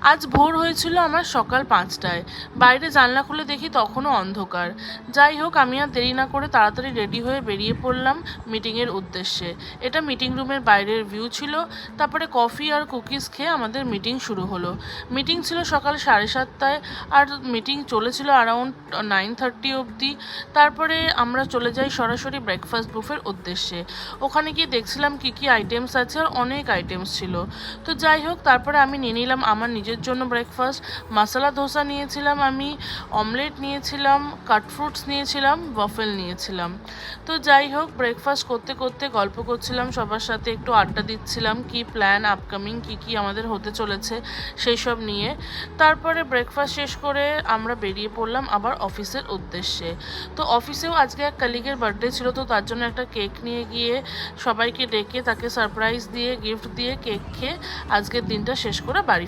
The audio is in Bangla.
আজ ভোর হয়েছিল আমার সকাল 5টায়। বাইরে জানলা খুলে দেখি তখনও অন্ধকার। যাই হোক, আমি আর দেরি না করে তাড়াতাড়ি রেডি হয়ে বেরিয়ে পড়লাম মিটিংয়ের উদ্দেশ্যে। এটা মিটিং রুমের বাইরের ভিউ ছিল। তারপরে কফি আর কুকিজ খেয়ে আমাদের মিটিং শুরু হলো। মিটিং ছিল সকাল 7:30টায়, আর মিটিং চলেছিল অ্যারাউন্ড 9:30 অবধি। তারপরে আমরা চলে যাই সরাসরি ব্রেকফাস্ট বুফের উদ্দেশ্যে। ওখানে গিয়ে দেখছিলাম কী কী আইটেমস আছে, আর অনেক আইটেমস ছিল। তো যাই হোক, তারপরে আমি নিয়ে নিলাম আমার নিজের জন্য ব্রেকফাস্ট। মশলা ধোসা নিয়েছিলাম, আমি অমলেট নিয়েছিলাম, কাট ফ্রুটস নিয়েছিলাম, ওয়াফেল নিয়েছিলাম। তো যাই হোক, ব্রেকফাস্ট করতে করতে গল্প করছিলাম সবার সাথে, একটু আড্ডা দিচ্ছিলাম কি প্ল্যান আপকামিং কী কী আমাদের হতে চলেছে সেই সব নিয়ে। তারপরে ব্রেকফাস্ট শেষ করে আমরা বেরিয়ে পড়লাম আবার অফিসের উদ্দেশ্যে। তো অফিসেও আজকে এক কলিগের বার্থডে ছিল, তো তার জন্য একটা কেক নিয়ে গিয়ে সবাইকে ডেকে তাকে সারপ্রাইজ দিয়ে গিফট দিয়ে কেক খেয়ে আজকের দিনটা শেষ করে বাড়ি